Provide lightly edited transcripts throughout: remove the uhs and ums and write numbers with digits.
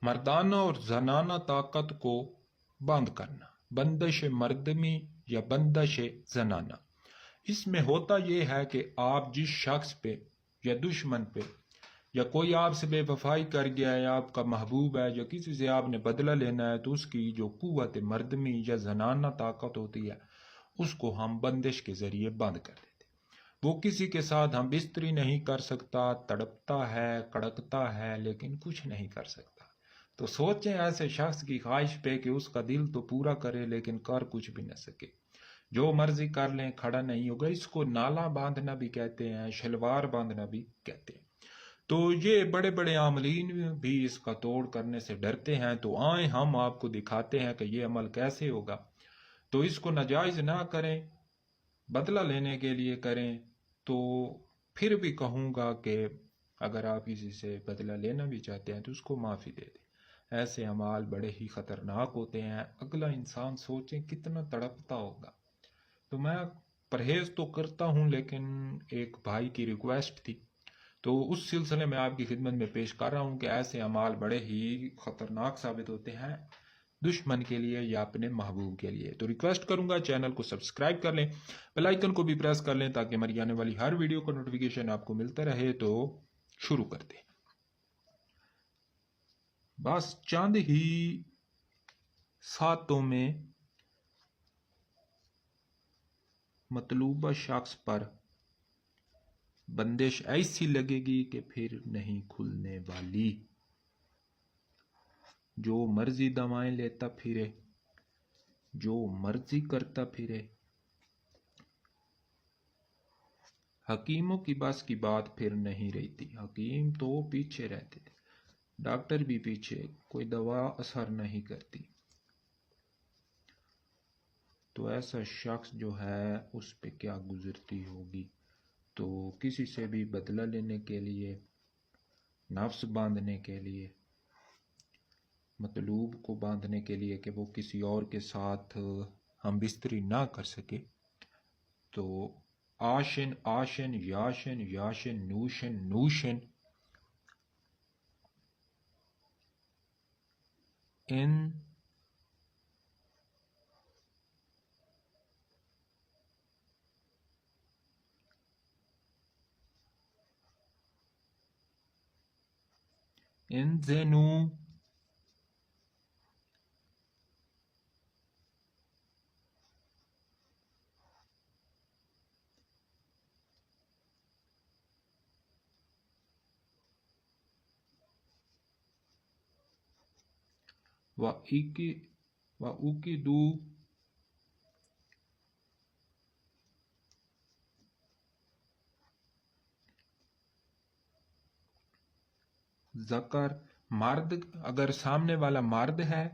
मर्दाना और जनाना ताकत को बंद करना, बंदिश मर्दमी या बंदिश जनाना। इसमें होता यह है कि आप जिस शख्स पे या दुश्मन पे या कोई आपसे बेवफाई कर गया है, आपका महबूब है, या किसी से आपने बदला लेना है, तो उसकी जो कुव्वत मर्दमी या जनाना ताकत होती है उसको हम बंदिश के जरिए बंद कर देते। वो किसी के साथ हम बिस्तरी नहीं कर सकता, तड़पता है, कड़कता है, लेकिन कुछ नहीं कर सकता। तो सोचें ऐसे शख्स की ख्वाहिश पे कि उसका दिल तो पूरा करे लेकिन कर कुछ भी न सके, जो मर्जी कर लें, खड़ा नहीं होगा। इसको नाला बांधना भी कहते हैं, शलवार बांधना भी कहते हैं। तो ये बड़े बड़े आमलीन भी इसका तोड़ करने से डरते हैं। तो आए हम आपको दिखाते हैं कि ये अमल कैसे होगा। तो इसको नाजायज ना करें, बदला लेने के लिए करें। तो फिर भी कहूँगा कि अगर आप किसी से बदला लेना भी चाहते हैं तो उसको माफ़ी दे दें। ऐसे अमाल बड़े ही ख़तरनाक होते हैं। अगला इंसान सोचें कितना तड़पता होगा। तो मैं परहेज़ तो करता हूँ, लेकिन एक भाई की रिक्वेस्ट थी तो उस सिलसिले में आपकी खिदमत में पेश कर रहा हूँ कि ऐसे अमाल बड़े ही ख़तरनाक साबित होते हैं दुश्मन के लिए या अपने महबूब के लिए। तो रिक्वेस्ट करूंगा चैनल को सब्सक्राइब कर लें, बेल आइकन को भी प्रेस कर लें ताकि हमारी आने वाली हर वीडियो का नोटिफिकेशन आपको मिलता रहे। तो शुरू करते हैं। बस चंद ही सातों में मतलूबा शख्स पर बंदिश ऐसी लगेगी कि फिर नहीं खुलने वाली। जो मर्जी दवाएं लेता फिरे, जो मर्जी करता फिरे, हकीमों की बस की बात फिर नहीं रहती। हकीम तो पीछे रहते थे, डॉक्टर भी पीछे, कोई दवा असर नहीं करती। तो ऐसा शख्स जो है उस पे क्या गुजरती होगी। तो किसी से भी बदला लेने के लिए, नफ्स बांधने के लिए, मतलूब को बांधने के लिए कि वो किसी और के साथ हम बिस्तरी ना कर सके, तो आशन आशन याशन याशन नूशन नूशन इन जेनू व उकिदू ज़कर। मर्द, अगर सामने वाला मर्द है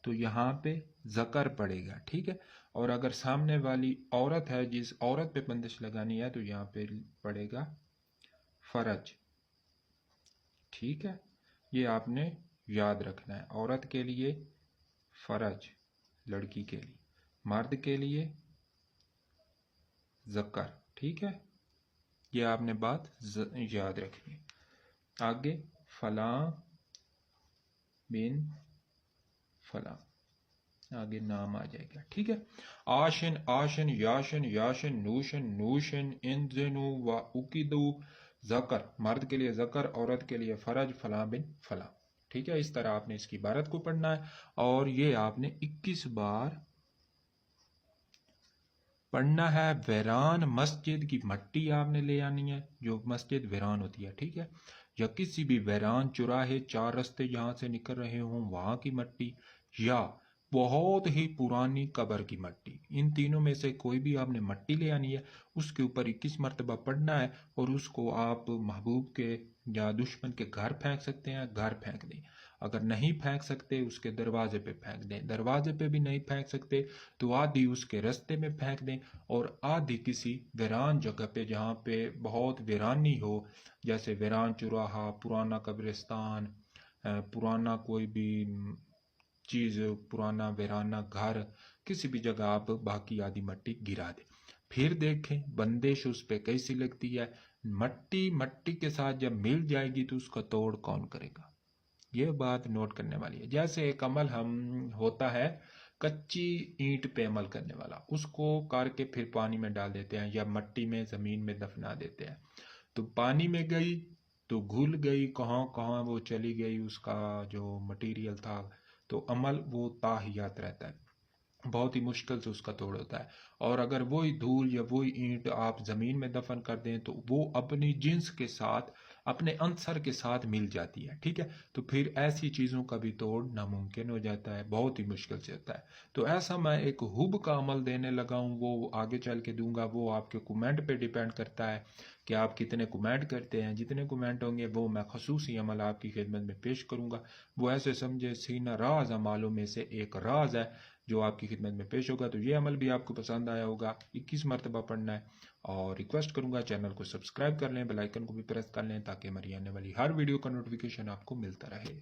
तो यहाँ पे ज़कर पड़ेगा, ठीक है। और अगर सामने वाली औरत है, जिस औरत पे बंदिश लगानी है, तो यहाँ पे पड़ेगा फरज, ठीक है। ये आपने याद रखना है। औरत के लिए फरज, लड़की के लिए, मर्द के लिए ज़कर, ठीक है। ये आपने बात याद रखनी है। आगे फलां बिन फलां, आगे नाम आ जाएगा, ठीक है। आशन आशन याशन याशन नूशन नूशन इंजनु व उकिदू ज़कर, मर्द के लिए ज़कर, औरत के लिए फरज, फलां बिन फलां, ठीक है। इस तरह आपने इसकी इबारत को पढ़ना है और ये आपने 21 बार पढ़ना है। वीरान मस्जिद की मट्टी आपने ले आनी है, जो मस्जिद वीरान होती है, ठीक है। या किसी भी वीरान चौराहे, चार रास्ते जहाँ से निकल रहे हों वहाँ की मट्टी, या बहुत ही पुरानी कब्र की मट्टी। इन तीनों में से कोई भी आपने मट्टी ले आनी है, उसके ऊपर 21 मरतबा पढ़ना है और उसको आप महबूब के या दुश्मन के घर फेंक सकते हैं, घर फेंक दें। अगर नहीं फेंक सकते उसके दरवाजे पे फेंक दें, दरवाजे पे भी नहीं फेंक सकते तो आधी उसके रास्ते में फेंक दें और आधी किसी वीरान जगह पे जहाँ पे बहुत वीरानी हो, जैसे वीरान चौराहा, पुराना कब्रिस्तान, पुराना कोई भी चीज़, पुराना वीराना घर, किसी भी जगह आप बाकी आधी मट्टी गिरा दें। फिर देखें बंदिश उस पे कैसी लगती है। मट्टी के साथ जब मिल जाएगी तो उसका तोड़ कौन करेगा। یہ بات نوٹ کرنے والی ہے. جیسے ایک عمل ہم ہوتا ہے کچی اینٹ پہ عمل کرنے والا، اس کو کر کے پھر پانی میں ڈال دیتے ہیں یا مٹی میں زمین میں دفنا دیتے ہیں، تو پانی میں گئی تو گھل گئی، کہاں کہاں وہ چلی گئی، اس کا جو مٹیریل تھا، تو عمل وہ تاحیات رہتا ہے، بہت ہی مشکل سے اس کا توڑ ہوتا ہے. اور اگر وہی دھول یا وہی اینٹ آپ زمین میں دفن کر دیں تو وہ اپنی جنس کے ساتھ، اپنے عنصر کے ساتھ مل جاتی ہے. ٹھیک ہے، تو پھر ایسی چیزوں کا بھی توڑ ناممکن ہو جاتا ہے، بہت ہی مشکل سے ہوتا ہے. تو ایسا میں ایک حب کا عمل دینے لگا ہوں، وہ آگے چل کے دوں گا. وہ آپ کے کومنٹ پہ ڈیپینڈ کرتا ہے کہ آپ کتنے کومنٹ کرتے ہیں. جتنے کومنٹ ہوں گے وہ میں خصوصی عمل آپ کی خدمت میں پیش کروں گا. وہ ایسے سمجھے سینہ راز اعمالوں میں سے ایک راز ہے جو آپ کی خدمت میں پیش ہوگا. تو یہ عمل بھی آپ کو پسند آیا ہوگا. 21 مرتبہ پڑھنا ہے، اور ریکویسٹ کروں گا چینل کو سبسکرائب کر لیں، بیل آئیکن کو بھی پریس کر لیں تاکہ ہماری آنے والی ہر ویڈیو کا نوٹیفیکیشن آپ کو ملتا رہے.